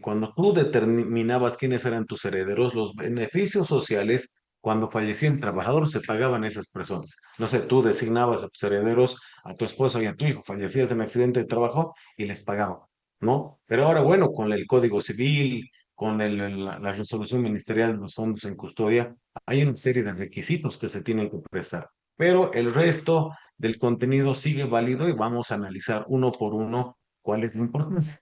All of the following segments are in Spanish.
cuando tú determinabas quiénes eran tus herederos, los beneficios sociales, cuando fallecía el trabajador, se pagaban a esas personas. No sé, tú designabas a tus herederos, a tu esposa y a tu hijo, fallecías en accidente de trabajo y les pagaban, ¿no? Pero ahora, bueno, con el Código Civil, con la resolución ministerial de los fondos en custodia, hay una serie de requisitos que se tienen que prestar. Pero el resto del contenido sigue válido y vamos a analizar uno por uno cuál es la importancia.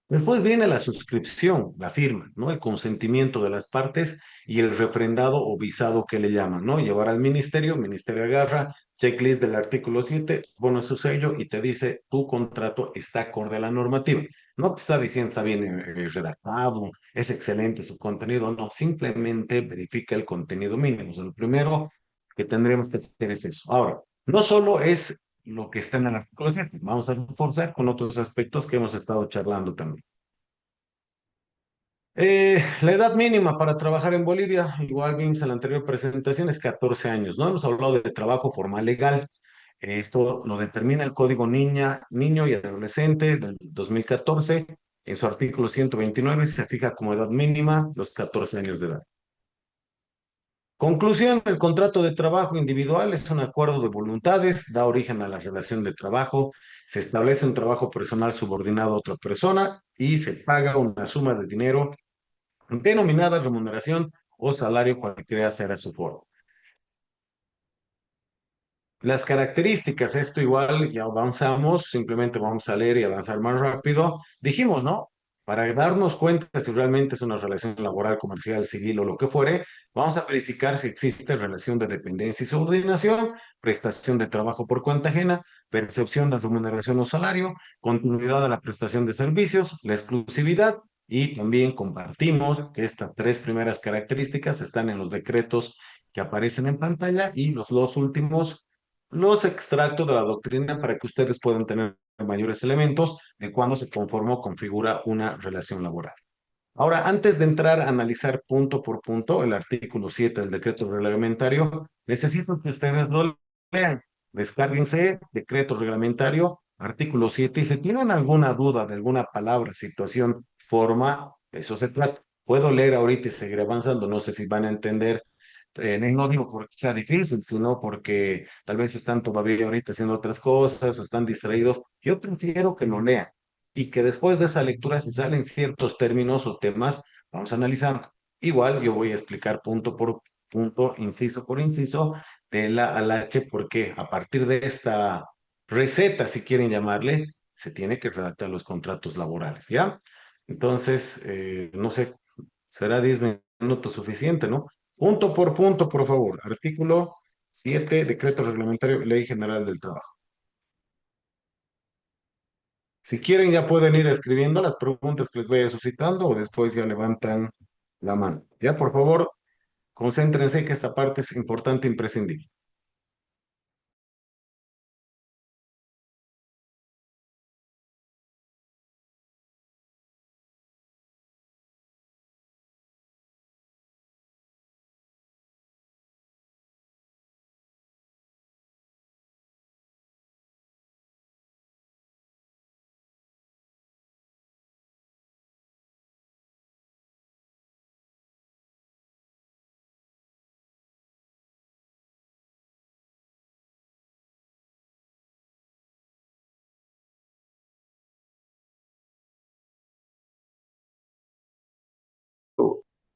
Después viene la suscripción, la firma, ¿no? El consentimiento de las partes y el refrendado o visado que le llaman, ¿no? Llevar al ministerio, el ministerio agarra, checklist del artículo 7, pone su sello y te dice tu contrato está acorde a la normativa. No te está diciendo está bien redactado, es excelente su contenido, no, simplemente verifica el contenido mínimo. O sea, lo primero que tendremos que hacer es eso. Ahora, no solo es lo que está en el artículo 7. Vamos a reforzar con otros aspectos que hemos estado charlando también. La edad mínima para trabajar en Bolivia, igual vimos en la anterior presentación, es 14 años. No hemos hablado de trabajo formal legal. Esto lo determina el Código Niño y Adolescente del 2014. En su artículo 129 se fija como edad mínima los 14 años de edad. Conclusión, el contrato de trabajo individual es un acuerdo de voluntades, da origen a la relación de trabajo, se establece un trabajo personal subordinado a otra persona y se paga una suma de dinero denominada remuneración o salario cualquiera será su forma. Las características, esto igual ya avanzamos, simplemente vamos a leer y avanzar más rápido. Dijimos, ¿no? Para darnos cuenta si realmente es una relación laboral, comercial, civil o lo que fuere, vamos a verificar si existe relación de dependencia y subordinación, prestación de trabajo por cuenta ajena, percepción de remuneración o salario, continuidad de la prestación de servicios, la exclusividad y también compartimos que estas tres primeras características están en los decretos que aparecen en pantalla y los dos últimos los extractos de la doctrina para que ustedes puedan tener mayores elementos de cuándo se conforma o configura una relación laboral. Ahora, antes de entrar a analizar punto por punto el artículo 7 del decreto reglamentario, necesito que ustedes lo lean. Descárguense decreto reglamentario, artículo 7, y si tienen alguna duda de alguna palabra, situación, forma, de eso se trata. Puedo leer ahorita y seguir avanzando, no sé si van a entender no digo porque sea difícil, sino porque tal vez están todavía ahorita haciendo otras cosas o están distraídos. Yo prefiero que lo lean y que después de esa lectura, si salen ciertos términos o temas, vamos analizando. Igual yo voy a explicar punto por punto, inciso por inciso, de la al H, porque a partir de esta receta, si quieren llamarle, se tiene que redactar los contratos laborales, ¿ya? Entonces, no sé, será 10 minutos suficiente, ¿no? Punto por punto, por favor. Artículo 7, Decreto Reglamentario, Ley General del Trabajo. Si quieren, ya pueden ir escribiendo las preguntas que les vaya suscitando o después ya levantan la mano. Ya, por favor, concéntrense que esta parte es importante e imprescindible.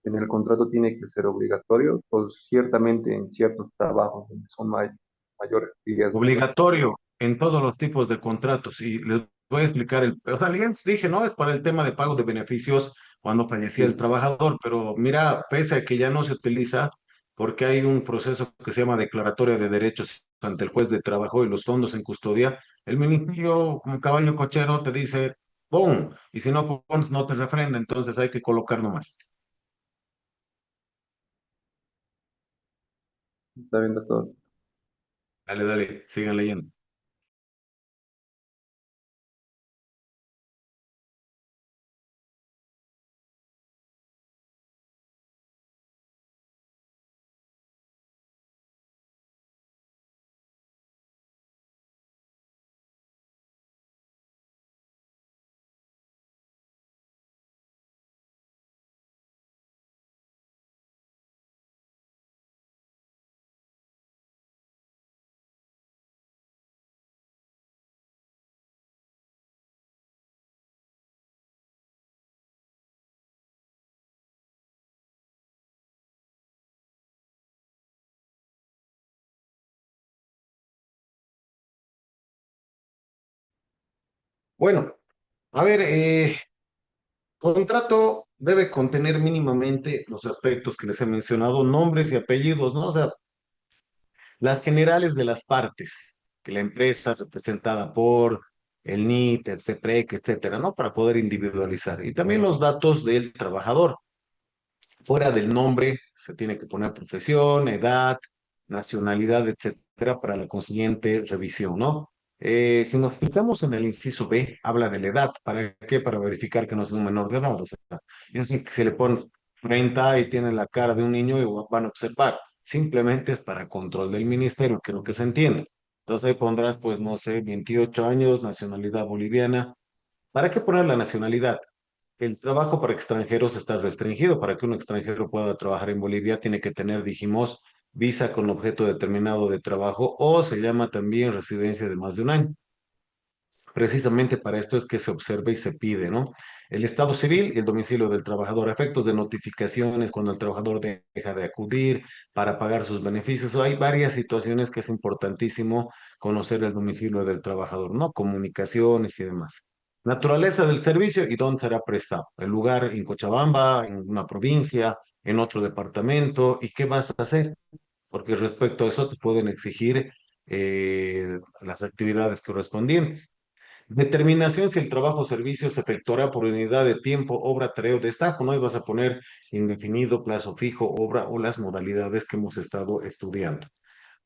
En el contrato tiene que ser obligatorio, pues ciertamente en ciertos trabajos donde son mayores riesgos. Obligatorio en todos los tipos de contratos. Y les voy a explicar o sea, les dije, ¿no? Es para el tema de pago de beneficios cuando fallecía el Sí, trabajador, pero mira, pese a que ya no se utiliza, porque hay un proceso que se llama declaratoria de derechos ante el juez de trabajo y los fondos en custodia, el ministerio, como caballo cochero, te dice, ¡pum! Y si no pones, no te refrenda, entonces hay que colocar nomás. está bien, doctor. Dale, dale, sigan leyendo. Bueno, a ver, contrato debe contener mínimamente los aspectos que les he mencionado, nombres y apellidos, ¿no? O sea, las generales de las partes, que la empresa representada por el NIT, el CEPREC, etcétera, ¿no? Para poder individualizar. Y también los datos del trabajador. Fuera del nombre se tiene que poner profesión, edad, nacionalidad, etcétera, para la consiguiente revisión, ¿no? Si nos fijamos en el inciso B, habla de la edad. ¿Para qué? Para verificar que no es un menor de edad. O sea, yo sé que si le pones 30 y tiene la cara de un niño, van a observar. Simplemente es para control del ministerio, creo que se entiende. Entonces ahí pondrás, pues, no sé, 28 años, nacionalidad boliviana. ¿Para qué poner la nacionalidad? El trabajo para extranjeros está restringido. Para que un extranjero pueda trabajar en Bolivia, tiene que tener, dijimos, visa con objeto determinado de trabajo o se llama también residencia de más de un año. Precisamente para esto es que se observa y se pide, ¿no? El estado civil y el domicilio del trabajador, efectos de notificaciones cuando el trabajador deja de acudir para pagar sus beneficios. Hay varias situaciones que es importantísimo conocer el domicilio del trabajador, ¿no? Comunicaciones y demás. Naturaleza del servicio y dónde será prestado. El lugar en Cochabamba, en una provincia, en otro departamento. ¿Y qué vas a hacer? Porque respecto a eso te pueden exigir las actividades correspondientes. Determinación si el trabajo o servicio se efectuará por unidad de tiempo, obra, tarea o destajo, ¿no? Y vas a poner indefinido, plazo fijo, obra o las modalidades que hemos estado estudiando.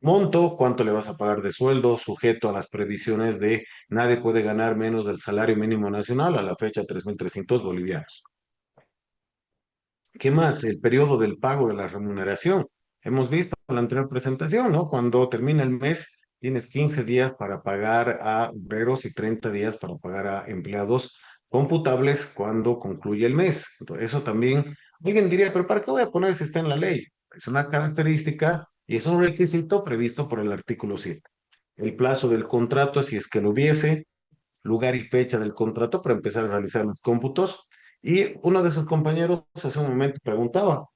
Monto, cuánto le vas a pagar de sueldo, sujeto a las previsiones de nadie puede ganar menos del salario mínimo nacional a la fecha 3.300 bolivianos. ¿Qué más? El periodo del pago de la remuneración. Hemos visto en la anterior presentación, ¿no? Cuando termina el mes, tienes 15 días para pagar a obreros y 30 días para pagar a empleados computables cuando concluye el mes. Entonces, eso también, alguien diría, pero ¿para qué voy a poner si está en la ley? Es una característica y es un requisito previsto por el artículo 7. El plazo del contrato, si es que lo hubiese, lugar y fecha del contrato para empezar a realizar los cómputos. Y uno de sus compañeros hace un momento preguntaba,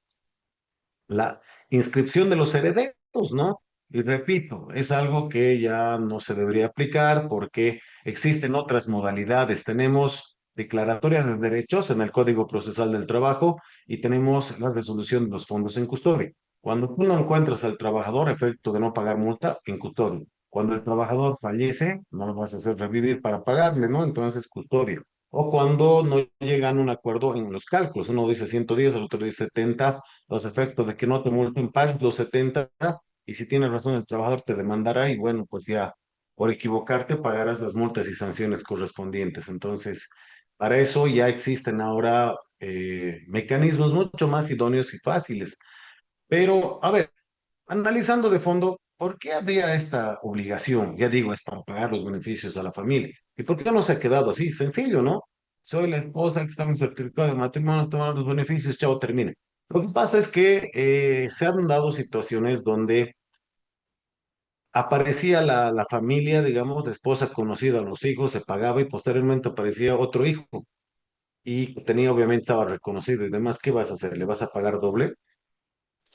la inscripción de los herederos, ¿no? Y repito, es algo que ya no se debería aplicar porque existen otras modalidades. Tenemos declaratoria de derechos en el Código Procesal del Trabajo y tenemos la resolución de los fondos en custodia. Cuando tú no encuentras al trabajador, efecto de no pagar multa, en custodia. Cuando el trabajador fallece, no lo vas a hacer revivir para pagarle, ¿no? Entonces, custodia. O cuando no llegan a un acuerdo en los cálculos. Uno dice 110, el otro dice 70, los efectos de que no te multen, pagues los 70 y si tienes razón el trabajador te demandará y bueno, pues ya por equivocarte pagarás las multas y sanciones correspondientes. Entonces, para eso ya existen ahora mecanismos mucho más idóneos y fáciles. Pero, a ver, analizando de fondo, ¿por qué habría esta obligación? Ya digo, es para pagar los beneficios a la familia. ¿Y por qué no se ha quedado así? Sencillo, ¿no? Soy la esposa que está en un certificado de matrimonio, tomando los beneficios, chao, termine. Lo que pasa es que se han dado situaciones donde aparecía la familia, digamos, la esposa conocida, los hijos, se pagaba y posteriormente aparecía otro hijo y tenía, obviamente, estaba reconocido y demás. ¿Qué vas a hacer? ¿Le vas a pagar doble?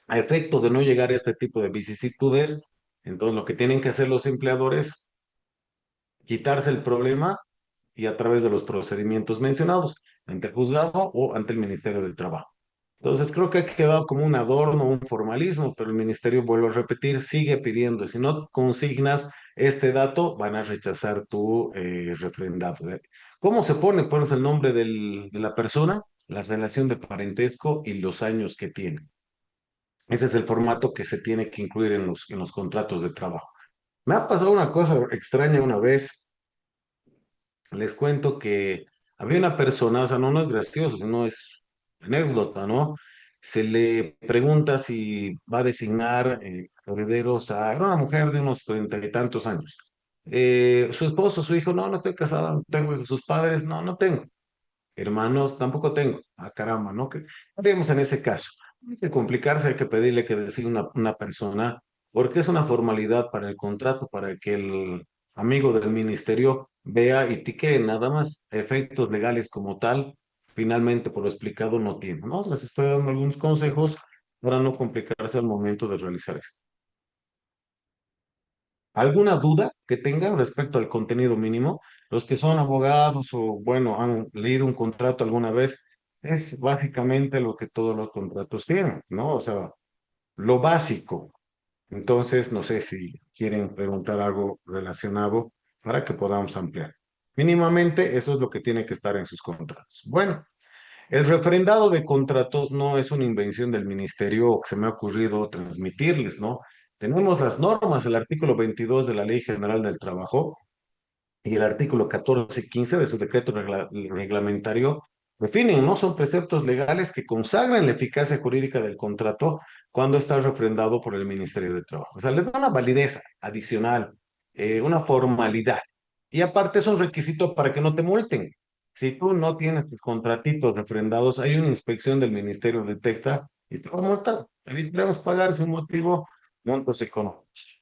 A efecto de no llegar a este tipo de vicisitudes, entonces lo que tienen que hacer los empleadores, quitarse el problema y a través de los procedimientos mencionados, ante el juzgado o ante el Ministerio del Trabajo. Entonces creo que ha quedado como un adorno, un formalismo, pero el ministerio, vuelvo a repetir, sigue pidiendo. Si no consignas este dato, van a rechazar tu refrendado. ¿Cómo se pone? Pones el nombre de la persona, la relación de parentesco y los años que tiene. Ese es el formato que se tiene que incluir en los contratos de trabajo. Me ha pasado una cosa extraña una vez. Les cuento que había una persona, o sea, no, no es gracioso, sino es anécdota, ¿no? Se le pregunta si va a designar herederos a, era una mujer de unos 30 y tantos años. Su esposo, su hijo, no, no estoy casada, no tengo hijos. Sus padres, no, no tengo. Hermanos, tampoco tengo. Ah, caramba, ¿no? ¿Qué haríamos en ese caso? Hay que complicarse, hay que pedirle que designe una persona, porque es una formalidad para el contrato, para que el amigo del ministerio vea y tique nada más. Efectos legales como tal, finalmente, por lo explicado, no tiene, ¿no? Les estoy dando algunos consejos para no complicarse al momento de realizar esto. ¿Alguna duda que tengan respecto al contenido mínimo? Los que son abogados o, bueno, han leído un contrato alguna vez, es básicamente lo que todos los contratos tienen, ¿no? O sea, lo básico. Entonces, no sé si quieren preguntar algo relacionado para que podamos ampliar. Mínimamente, eso es lo que tiene que estar en sus contratos. Bueno, el refrendado de contratos no es una invención del ministerio que se me ha ocurrido transmitirles, ¿no? Tenemos las normas, el artículo 22 de la Ley General del Trabajo y el artículo 14 y 15 de su decreto reglamentario definen, ¿no? Son preceptos legales que consagran la eficacia jurídica del contrato cuando está refrendado por el Ministerio de Trabajo. O sea, le da una validez adicional, una formalidad. Y aparte es un requisito para que no te multen. Si tú no tienes tus contratitos refrendados, hay una inspección del Ministerio detecta y te va a multar. Evitaremos pagar sin motivo montos económicos.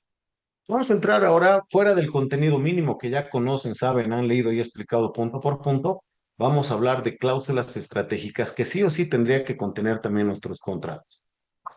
Vamos a entrar ahora fuera del contenido mínimo que ya conocen, saben, han leído y explicado punto por punto. Vamos a hablar de cláusulas estratégicas que sí o sí tendría que contener también nuestros contratos.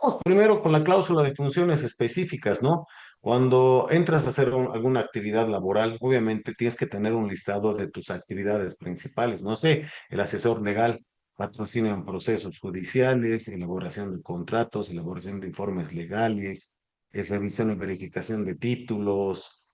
Vamos primero con la cláusula de funciones específicas, ¿no? Cuando entras a hacer alguna actividad laboral, obviamente tienes que tener un listado de tus actividades principales. No sé, el asesor legal patrocina en procesos judiciales, elaboración de contratos, elaboración de informes legales, revisión y verificación de títulos,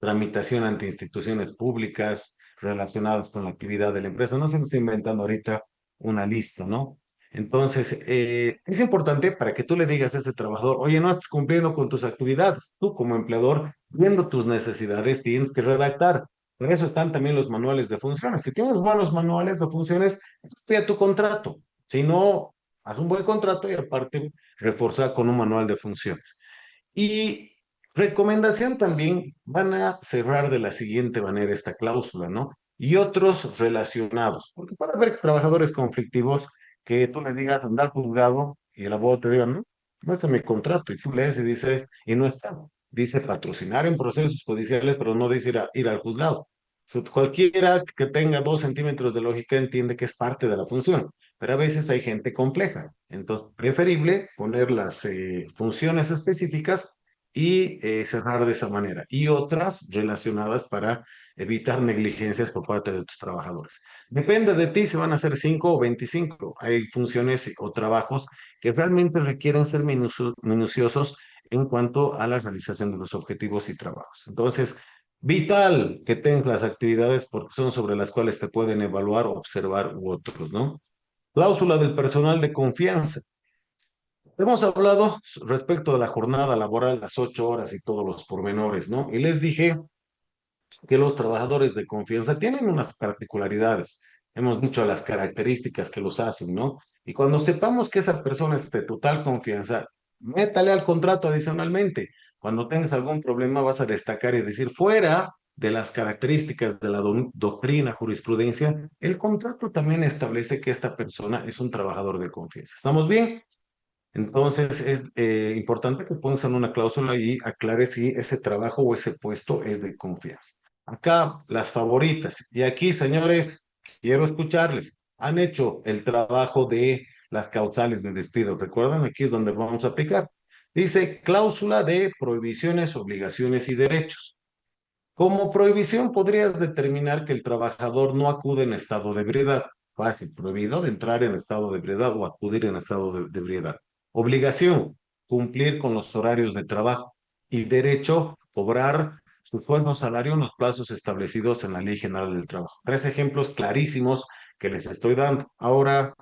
tramitación ante instituciones públicas relacionadas con la actividad de la empresa. No se me está inventando ahorita una lista, ¿no? Entonces, es importante para que tú le digas a ese trabajador, oye, no estás cumpliendo con tus actividades. Tú como empleador, viendo tus necesidades, tienes que redactar. Por eso están también los manuales de funciones. Si tienes buenos manuales de funciones, copia tu contrato. Si no, haz un buen contrato y aparte reforza con un manual de funciones. Y recomendación también, van a cerrar de la siguiente manera esta cláusula, ¿no? Y otros relacionados, porque puede haber trabajadores conflictivos que tú le digas, anda al juzgado y el abogado te diga, no, no está mi contrato, y tú lees y dices, y no está. Dice patrocinar en procesos judiciales, pero no dice ir al juzgado. Cualquiera que tenga 2 centímetros de lógica entiende que es parte de la función, pero a veces hay gente compleja. Entonces, preferible poner las funciones específicas y cerrar de esa manera. Y otras relacionadas para evitar negligencias por parte de tus trabajadores. Depende de ti si van a ser 5 o 25. Hay funciones o trabajos que realmente requieren ser minuciosos en cuanto a la realización de los objetivos y trabajos. Entonces, vital que tengas las actividades porque son sobre las cuales te pueden evaluar, observar u otros, ¿no? Cláusula del personal de confianza. Hemos hablado respecto de la jornada laboral, las 8 horas y todos los pormenores, ¿no? Y les dije que los trabajadores de confianza tienen unas particularidades. Hemos dicho las características que los hacen, ¿no? Y cuando sepamos que esa persona es de total confianza, métale al contrato adicionalmente. Cuando tengas algún problema vas a destacar y decir, fuera de las características de la doctrina, jurisprudencia, el contrato también establece que esta persona es un trabajador de confianza. ¿Estamos bien? Entonces es importante que pongan una cláusula y aclare si ese trabajo o ese puesto es de confianza. Acá las favoritas. Y aquí, señores, quiero escucharles. Han hecho el trabajo de las causales de despido. ¿Recuerdan? Aquí es donde vamos a aplicar. Dice cláusula de prohibiciones, obligaciones y derechos. Como prohibición podrías determinar que el trabajador no acude en estado de ebriedad. Fácil, prohibido de entrar en estado de ebriedad o acudir en estado de ebriedad. Obligación, cumplir con los horarios de trabajo. Y derecho, cobrar su sueldo o salario en los plazos establecidos en la Ley General del Trabajo. 3 ejemplos clarísimos que les estoy dando. Ahora,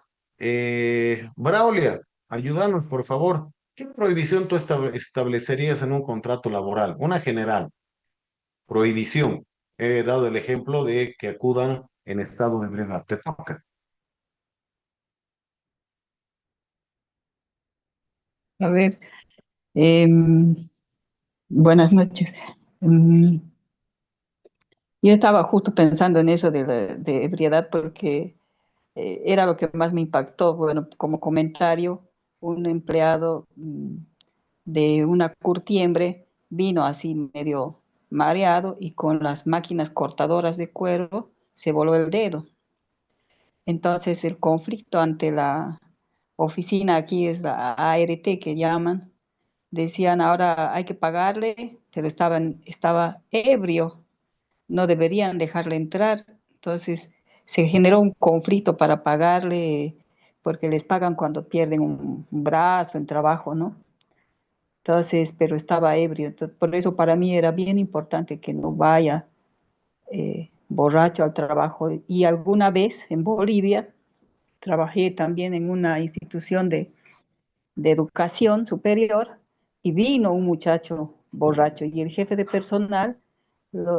Braulia, ayúdanos, por favor. ¿Qué prohibición tú establecerías en un contrato laboral? Una general. Prohibición. He dado el ejemplo de que acudan en estado de ebriedad. Te toca. A ver, em, buenas noches. Em, yo estaba justo pensando en eso de ebriedad porque era lo que más me impactó. Bueno, como comentario, un empleado de una curtiembre vino así medio mareado y con las máquinas cortadoras de cuero se voló el dedo. Entonces el conflicto ante la oficina aquí es la ART que llaman. Decían ahora hay que pagarle, pero estaba ebrio. no deberían dejarle entrar. Entonces se generó un conflicto para pagarle, porque les pagan cuando pierden un brazo en trabajo, ¿no? Entonces, pero estaba ebrio. Entonces, por eso para mí era bien importante que no vaya borracho al trabajo. Y alguna vez en Bolivia trabajé también en una institución de educación superior y vino un muchacho borracho y el jefe de personal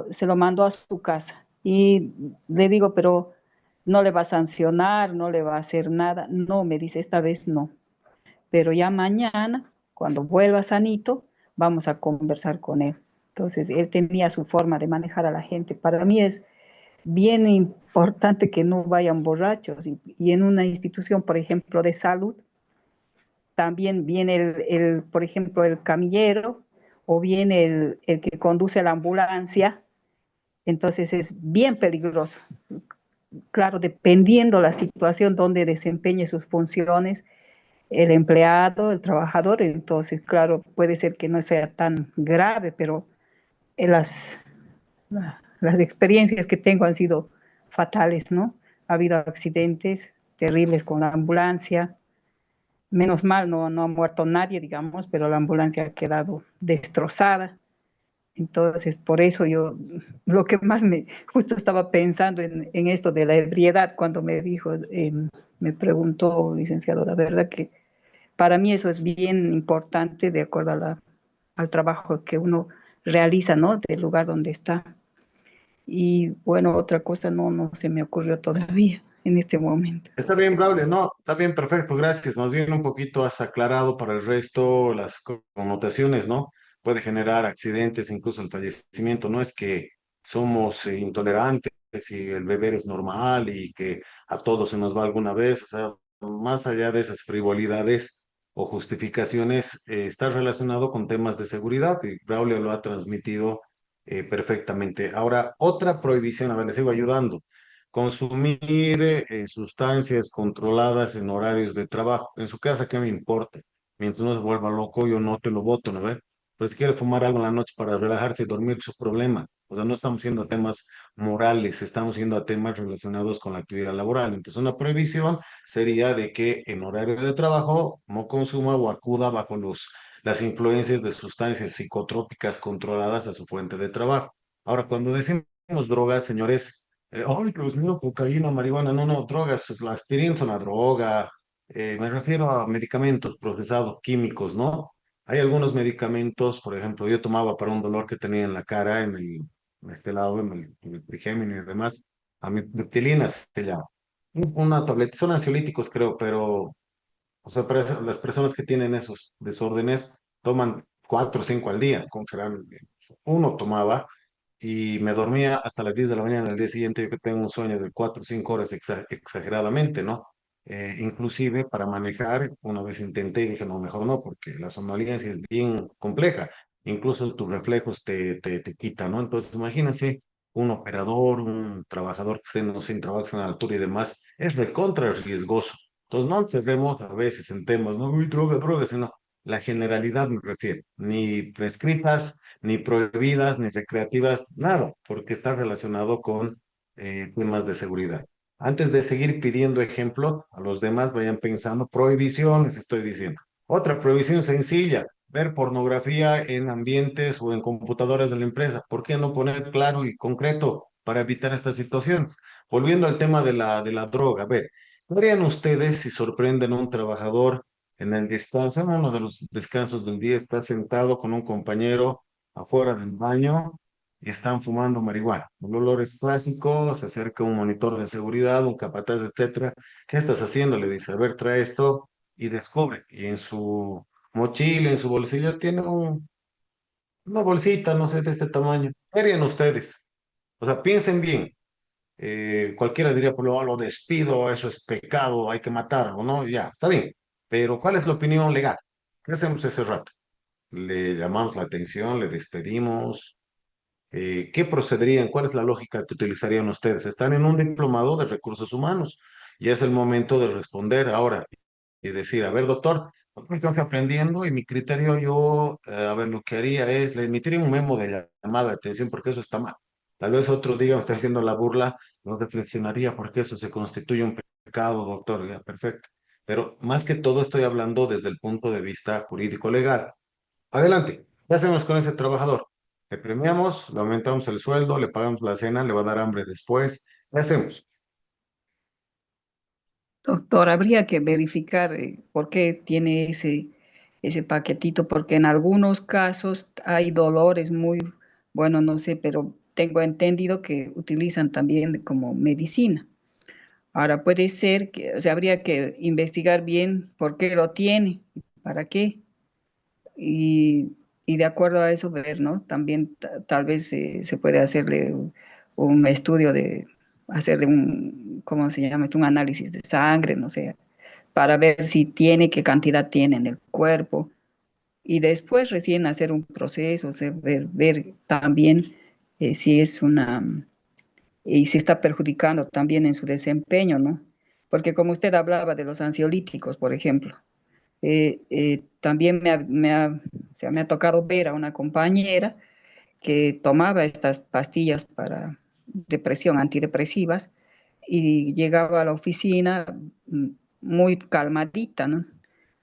se lo mandó a su casa. Y le digo, pero no le va a sancionar, no le va a hacer nada. No, me dice, esta vez no. Pero ya mañana, cuando vuelva sanito, vamos a conversar con él. Entonces, él tenía su forma de manejar a la gente. Para mí es bien importante que no vayan borrachos y en una institución, por ejemplo, de salud, también viene por ejemplo, el camillero o viene el que conduce la ambulancia, entonces es bien peligroso. Claro, dependiendo la situación donde desempeñe sus funciones, el empleado, el trabajador, entonces, claro, puede ser que no sea tan grave, pero las, las experiencias que tengo han sido fatales, ¿no? Ha habido accidentes terribles con la ambulancia. Menos mal, no ha muerto nadie, digamos, pero la ambulancia ha quedado destrozada. Entonces, por eso yo, lo que más justo estaba pensando en esto de la ebriedad, cuando me dijo, me preguntó, licenciado, la verdad que para mí eso es bien importante de acuerdo al trabajo que uno realiza, ¿no? Del lugar donde está. Y bueno, otra cosa no se me ocurrió todavía en este momento. Está bien, Braulio, no, está bien, perfecto, gracias. Más bien un poquito has aclarado para el resto las connotaciones, ¿no? Puede generar accidentes, incluso el fallecimiento. No es que somos intolerantes y el beber es normal y que a todos se nos va alguna vez. O sea, más allá de esas frivolidades o justificaciones, está relacionado con temas de seguridad y Braulio lo ha transmitido perfectamente. Ahora, otra prohibición, a ver, le sigo ayudando. Consumir sustancias controladas en horarios de trabajo. En su casa, ¿qué me importa? Mientras no se vuelva loco, yo no te lo voto, ¿no ve? Pero si quiere fumar algo en la noche para relajarse y dormir, su problema. O sea, no estamos yendo a temas morales, estamos yendo a temas relacionados con la actividad laboral. Entonces, una prohibición sería de que en horario de trabajo no consuma o acuda bajo las influencias de sustancias psicotrópicas controladas a su fuente de trabajo. Ahora, cuando decimos drogas, señores, ay, Dios mío, cocaína, marihuana, no, no, drogas, la aspirina es una droga, me refiero a medicamentos procesados, químicos, ¿no? Hay algunos medicamentos, por ejemplo, yo tomaba para un dolor que tenía en la cara, en este lado, en el trigémino y demás, amiptilina se llama. Una tableta, son ansiolíticos creo, pero, o sea, las personas que tienen esos desórdenes toman 4 o 5 al día, como serán, uno tomaba y me dormía hasta las 10 de la mañana del día siguiente, yo que tengo un sueño de 4 o 5 horas exageradamente, ¿no? Inclusive para manejar, una vez intenté y dije, no, mejor no, porque la somnolencia es bien compleja, incluso tus reflejos te quitan, ¿no? Entonces, imagínense un operador, un trabajador que esté, no sé, en trabajo que esté a la altura y demás, es recontra riesgoso. Entonces, no cerremos a veces en temas, no, uy, droga, droga, sino la generalidad me refiero, ni prescritas, ni prohibidas, ni recreativas, nada, porque está relacionado con temas de seguridad. Antes de seguir pidiendo ejemplo, a los demás vayan pensando, prohibiciones, estoy diciendo. Otra prohibición sencilla, ver pornografía en ambientes o en computadoras de la empresa. ¿Por qué no poner claro y concreto para evitar estas situaciones? Volviendo al tema de la droga, a ver, ¿qué harían ustedes si sorprenden a un trabajador en el descanso, en uno de los descansos del día, está sentado con un compañero afuera del baño y están fumando marihuana? El olor es clásico, se acerca un monitor de seguridad, un capataz, etcétera. ¿Qué estás haciendo? Le dice, a ver, trae esto y descubre. Y en su mochila, en su bolsillo, tiene una bolsita, no sé, de este tamaño. ¿Qué harían ustedes? O sea, piensen bien. Cualquiera diría, pues lo despido, eso es pecado, hay que matarlo, ¿no? Ya, está bien. Pero ¿cuál es la opinión legal? ¿Qué hacemos ese rato? ¿Le llamamos la atención? ¿Le despedimos? ¿Qué procederían? ¿Cuál es la lógica que utilizarían ustedes? Están en un diplomado de recursos humanos y es el momento de responder ahora y decir, a ver, doctor, yo estoy aprendiendo y mi criterio yo, a ver, lo que haría es, le emitiría un memo de llamada de atención porque eso está mal. Tal vez otro día me está haciendo la burla, no reflexionaría porque eso se constituye un pecado, doctor, ya, perfecto. Pero más que todo estoy hablando desde el punto de vista jurídico legal. Adelante, ¿qué hacemos con ese trabajador? Le premiamos, le aumentamos el sueldo, le pagamos la cena, le va a dar hambre después. ¿Qué hacemos? Doctor, habría que verificar por qué tiene ese paquetito, porque en algunos casos hay dolores muy, bueno, no sé, pero tengo entendido que utilizan también como medicina. Ahora puede ser que, o sea, habría que investigar bien por qué lo tiene, para qué, y de acuerdo a eso ver, ¿no? También tal vez se puede hacerle un estudio hacerle ¿cómo se llama esto? Un análisis de sangre, no sé, para ver si tiene, qué cantidad tiene en el cuerpo, y después recién hacer un proceso, o sea, ver también si es y si está perjudicando también en su desempeño, ¿no? Porque como usted hablaba de los ansiolíticos, por ejemplo, también o sea, me ha tocado ver a una compañera que tomaba estas pastillas para depresión, antidepresivas, y llegaba a la oficina mm, muy calmadita, ¿no?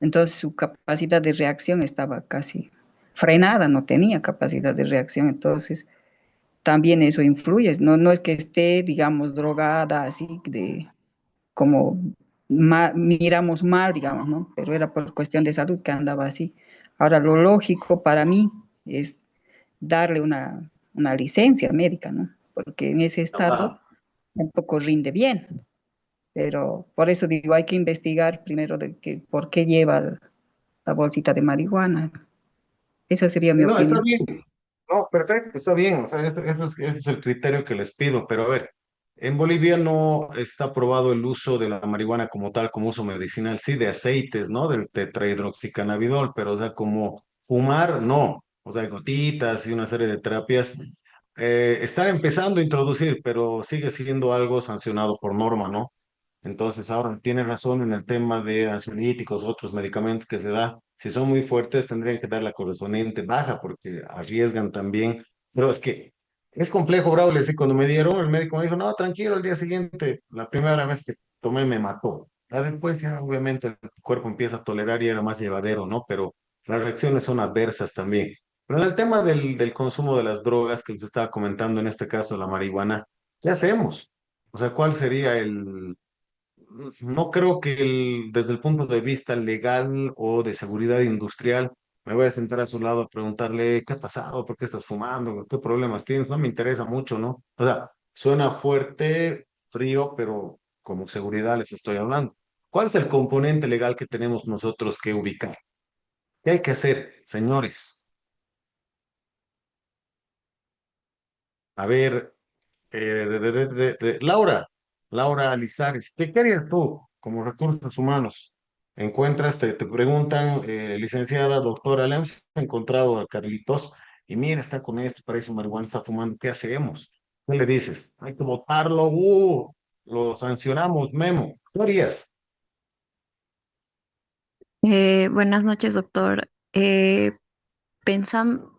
Entonces su capacidad de reacción estaba casi frenada, no tenía capacidad de reacción, entonces también eso influye, no es que esté, digamos, drogada, así de como miramos mal, digamos, ¿no? Pero era por cuestión de salud que andaba así. Ahora, lo lógico para mí es darle una licencia médica, ¿no? Porque en ese estado Ah, tampoco rinde bien. Pero por eso digo, hay que investigar primero de por qué lleva la bolsita de marihuana. Esa sería mi no, está opinión. bien. No, perfecto, está bien. O sea, ese es el criterio que les pido. Pero a ver, en Bolivia no está aprobado el uso de la marihuana como tal, como uso medicinal, sí, de aceites, ¿no? Del tetrahidroxicannabinol, pero o sea, como fumar, no. O sea, gotitas y una serie de terapias. Están empezando a introducir, pero sigue siendo algo sancionado por norma, ¿no? Entonces, ahora tiene razón en el tema de ansiolíticos, otros medicamentos que se da. Si son muy fuertes, tendrían que dar la correspondiente baja porque arriesgan también. Pero es que es complejo, Braulio. Sí, cuando me dieron, el médico me dijo, no, tranquilo, el día siguiente, la primera vez que tomé me mató. Ya después, ya obviamente, el cuerpo empieza a tolerar y era más llevadero, ¿no? Pero las reacciones son adversas también. Pero en el tema del consumo de las drogas que les estaba comentando, en este caso la marihuana, ¿qué hacemos? O sea, ¿cuál sería el, no creo que desde el punto de vista legal o de seguridad industrial me voy a sentar a su lado a preguntarle qué ha pasado, por qué estás fumando, qué problemas tienes? No me interesa mucho, ¿no? O sea, suena fuerte, frío, pero como seguridad les estoy hablando. ¿Cuál es el componente legal que tenemos nosotros que ubicar? ¿Qué hay que hacer, señores? A ver, Laura, Laura Alizares, ¿qué harías tú como recursos humanos? Encuentras, te preguntan, licenciada, doctora, le hemos encontrado a Carlitos y mira, está con esto, parece marihuana, está fumando, ¿qué hacemos? ¿Qué le dices? Hay que votarlo, lo sancionamos, Memo. ¿Qué harías? Buenas noches, doctor. Pensando,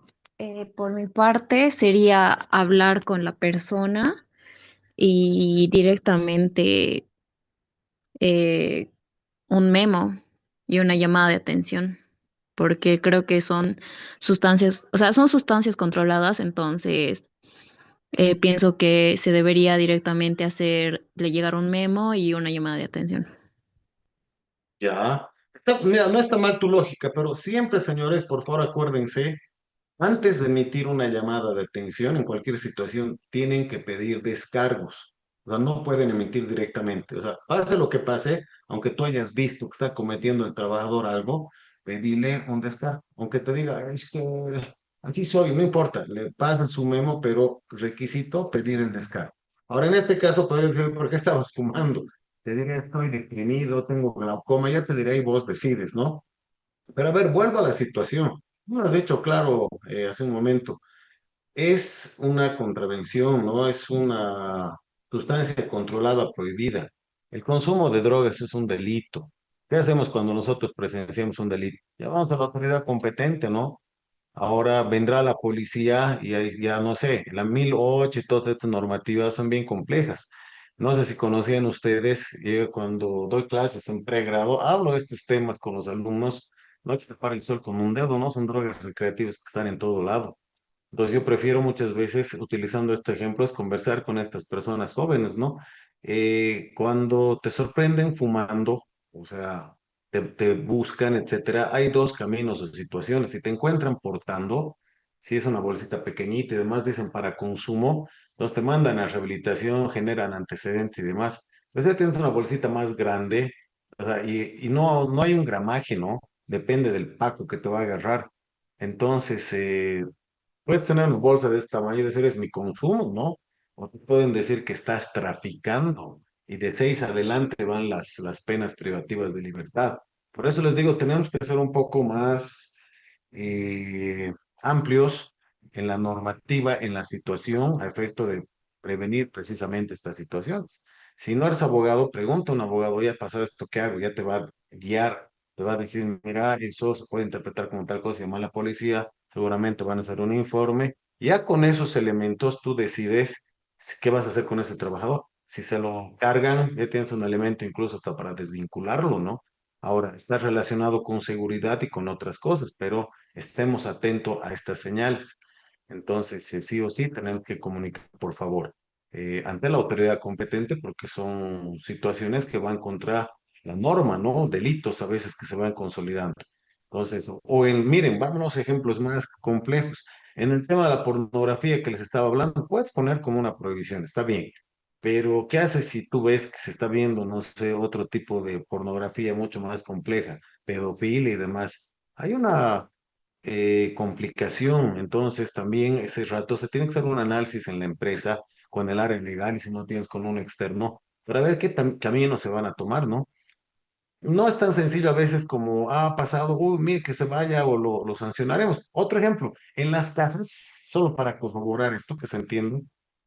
por mi parte, sería hablar con la persona y directamente eh, un memo y una llamada de atención, porque creo que son sustancias, o sea, son sustancias controladas, entonces pienso que se debería directamente hacerle llegar un memo y una llamada de atención. Ya. Mira, no está mal tu lógica, pero siempre, señores, por favor, acuérdense. Antes de emitir una llamada de atención en cualquier situación, tienen que pedir descargos. O sea, no pueden emitir directamente. O sea, pase lo que pase, aunque tú hayas visto que está cometiendo el trabajador algo, pedirle un descargo. Aunque te diga, es que así soy, no importa, le pasan su memo, pero requisito pedir el descargo. Ahora, en este caso, podrías decir, ¿por qué estabas fumando? Te diré, estoy deprimido, tengo glaucoma, ya te diré y vos decides, ¿no? Pero a ver, vuelvo a la situación. Tú lo has dicho claro hace un momento. Es una contravención, ¿no? Es una sustancia controlada, prohibida. El consumo de drogas es un delito. ¿Qué hacemos cuando nosotros presenciamos un delito? Llamamos a la autoridad competente, ¿no? Ahora vendrá la policía y ahí ya no sé, la 1008 y todas estas normativas son bien complejas. No sé si conocían ustedes, yo cuando doy clases en pregrado, hablo de estos temas con los alumnos, no hay que tapar el sol con un dedo, ¿no? Son drogas recreativas que están en todo lado. Entonces yo prefiero muchas veces, utilizando este ejemplo, es conversar con estas personas jóvenes, ¿no? Cuando te sorprenden fumando, o sea, te buscan, etcétera, hay dos caminos o situaciones. Si te encuentran portando, si es una bolsita pequeñita y demás, dicen para consumo, entonces te mandan a rehabilitación, generan antecedentes y demás. Entonces ya tienes una bolsita más grande, o sea, y no hay un gramaje, ¿no? Depende del paco que te va a agarrar. Entonces, puedes tener una bolsa de este tamaño y decir es mi consumo, ¿no? O te pueden decir que estás traficando y de 6 adelante van las penas privativas de libertad. Por eso les digo, tenemos que ser un poco más eh, amplios en la normativa, en la situación, a efecto de prevenir precisamente estas situaciones. Si no eres abogado, pregunta a un abogado, oye, ha pasado esto, ¿qué hago? Ya te va a guiar, te va a decir, mira, eso se puede interpretar como tal cosa, llama a la policía, seguramente van a hacer un informe. Ya con esos elementos tú decides qué vas a hacer con ese trabajador. Si se lo cargan, ya tienes un elemento incluso hasta para desvincularlo, ¿no? Ahora, está relacionado con seguridad y con otras cosas, pero estemos atentos a estas señales. Entonces, sí o sí, tenemos que comunicar, por favor, ante la autoridad competente, porque son situaciones que van contra la norma, ¿no? Delitos a veces que se van consolidando. Entonces, miren, vámonos a ejemplos más complejos. En el tema de la pornografía que les estaba hablando, puedes poner como una prohibición, está bien. Pero, ¿qué haces si tú ves que se está viendo, no sé, otro tipo de pornografía mucho más compleja, pedofilia y demás? Hay una complicación, entonces también ese rato se tiene que hacer un análisis en la empresa con el área legal y si no tienes con un externo, para ver qué camino se van a tomar, ¿no? No es tan sencillo a veces como ha pasado, uy, mire que se vaya o lo sancionaremos. Otro ejemplo, en las casas, solo para corroborar esto que se entiende,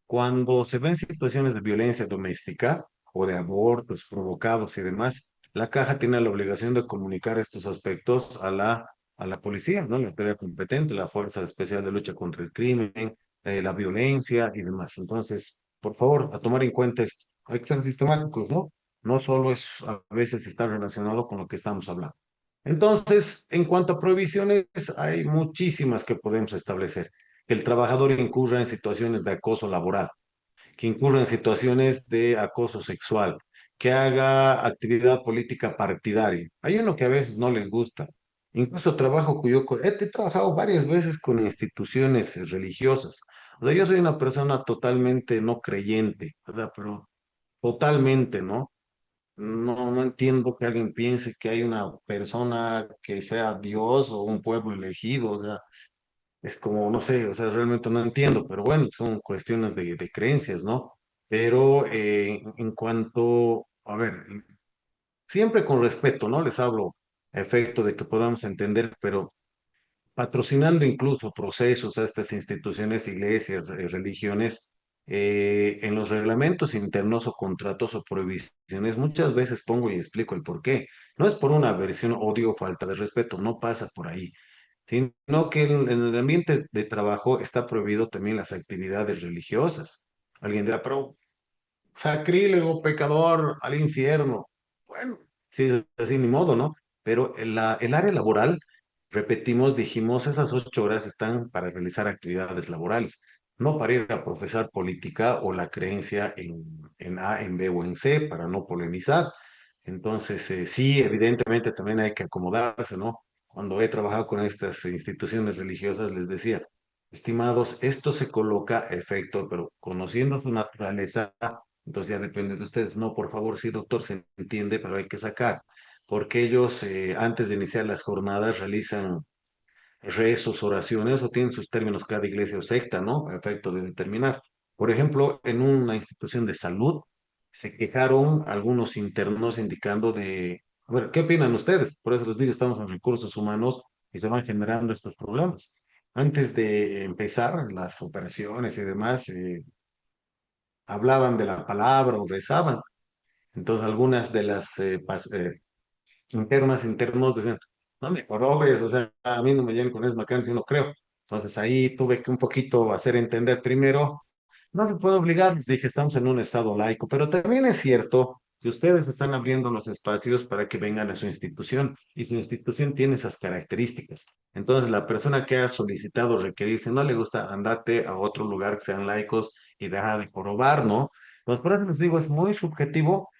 cuando se ven situaciones de violencia doméstica o de abortos provocados y demás, la caja tiene la obligación de comunicar estos aspectos a la policía, ¿no? La autoridad competente, la Fuerza Especial de Lucha contra el Crimen, la violencia y demás. Entonces, por favor, a tomar en cuenta esto. Hay que ser sistemáticos, ¿no? No solo es a veces está relacionado con lo que estamos hablando. Entonces, en cuanto a prohibiciones, hay muchísimas que podemos establecer. Que el trabajador incurra en situaciones de acoso laboral, que incurra en situaciones de acoso sexual, que haga actividad política partidaria. Hay uno que a veces no les gusta. Incluso trabajo he trabajado varias veces con instituciones religiosas. O sea, yo soy una persona totalmente no creyente, ¿verdad? Pero totalmente, ¿no? No entiendo que alguien piense que hay una persona que sea Dios o un pueblo elegido, o sea, es como, no sé, o sea, realmente no entiendo, pero bueno, son cuestiones de creencias, ¿no? Pero en cuanto, a ver, siempre con respeto, ¿no? Les hablo a efecto de que podamos entender, pero patrocinando incluso procesos a estas instituciones, iglesias, religiones, en los reglamentos internos o contratos o prohibiciones, muchas veces pongo y explico el por qué. No es por una aversión, odio o falta de respeto, no pasa por ahí, sino que en el ambiente de trabajo está prohibido también las actividades religiosas. Alguien dirá, pero sacrílego, pecador, al infierno. Bueno, sí, así ni modo, ¿no? Pero el área laboral, repetimos, dijimos, esas 8 horas están para realizar actividades laborales, no para ir a profesar política o la creencia en A, en B o en C, para no polemizar. Entonces, sí, evidentemente también hay que acomodarse, ¿no? Cuando he trabajado con estas instituciones religiosas, les decía, estimados, esto se coloca a efecto, pero conociendo su naturaleza, entonces ya depende de ustedes. No, por favor, sí, doctor, se entiende, pero hay que sacar, porque ellos antes de iniciar las jornadas realizan rezos, oraciones o tienen sus términos cada iglesia o secta, ¿no? A efecto de determinar. Por ejemplo, en una institución de salud se quejaron algunos internos indicando a ver, ¿qué opinan ustedes? Por eso les digo, estamos en recursos humanos y se van generando estos problemas. Antes de empezar las operaciones y demás, hablaban de la palabra o rezaban. Entonces, algunas de las internos decían, no me jorobes, o sea, a mí no me llenen con esas macanas, yo no creo. Entonces ahí tuve que un poquito hacer entender primero, no se puede obligar, les dije, estamos en un estado laico, pero también es cierto que ustedes están abriendo los espacios para que vengan a su institución y su institución tiene esas características. Entonces la persona que ha solicitado requerir, si no le gusta, andate a otro lugar que sean laicos y deja de jorobar, ¿no? Entonces, por eso les digo, es muy subjetivo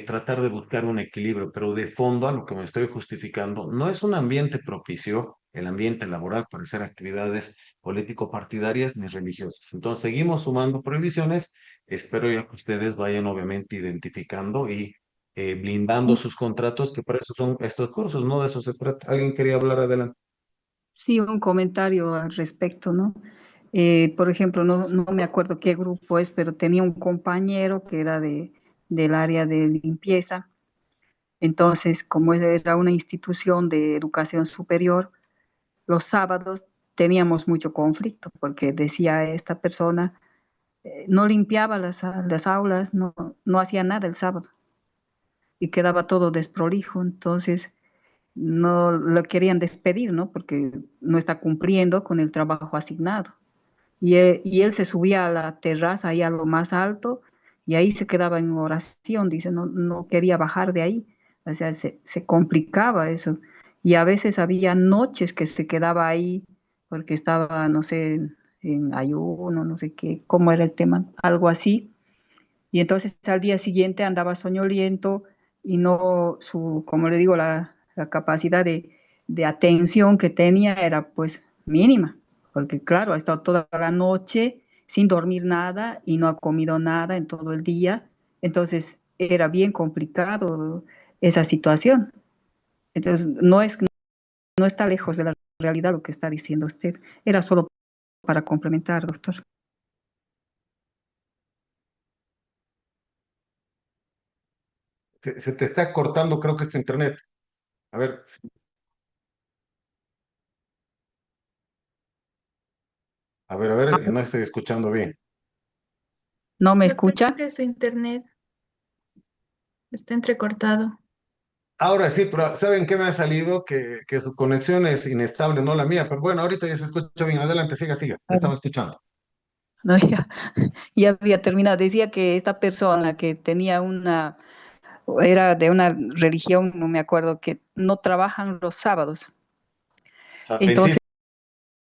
tratar de buscar un equilibrio, pero de fondo a lo que me estoy justificando, no es un ambiente propicio, el ambiente laboral para hacer actividades político-partidarias ni religiosas. Entonces, seguimos sumando prohibiciones, espero ya que ustedes vayan obviamente identificando y blindando sus contratos, que para eso son estos cursos, ¿no? De eso se trata. ¿Alguien quería hablar adelante? Sí, un comentario al respecto, ¿no? Por ejemplo, no me acuerdo qué grupo es, pero tenía un compañero que era del área de limpieza. Entonces, como era una institución de educación superior, los sábados teníamos mucho conflicto porque decía esta persona, no limpiaba las aulas, no hacía nada el sábado y quedaba todo desprolijo. Entonces, no lo querían despedir, ¿no? Porque no está cumpliendo con el trabajo asignado. Y él se subía a la terraza, ahí a lo más alto, y ahí se quedaba en oración, dice, no quería bajar de ahí. O sea, se complicaba eso. Y a veces había noches que se quedaba ahí porque estaba, no sé, en ayuno, no sé qué, cómo era el tema, algo así. Y entonces al día siguiente andaba soñoliento y no, como le digo, la capacidad de atención que tenía era pues mínima, porque claro, ha estado toda la noche sin dormir nada y no ha comido nada en todo el día, entonces era bien complicado esa situación. Entonces no está lejos de la realidad lo que está diciendo usted, era solo para complementar, doctor. Se te está cortando, creo que es tu internet. A ver, a ver, no estoy escuchando bien. ¿No me Doctor, escucha? creo que su internet está entrecortado. Ahora sí, pero ¿saben qué me ha salido? Que su conexión es inestable, no la mía. Pero bueno, ahorita ya se escucha bien. Adelante, siga, siga. Le estamos escuchando. No, ya había terminado. Decía que esta persona que tenía era de una religión, no me acuerdo, que no trabajan los sábados. Entonces,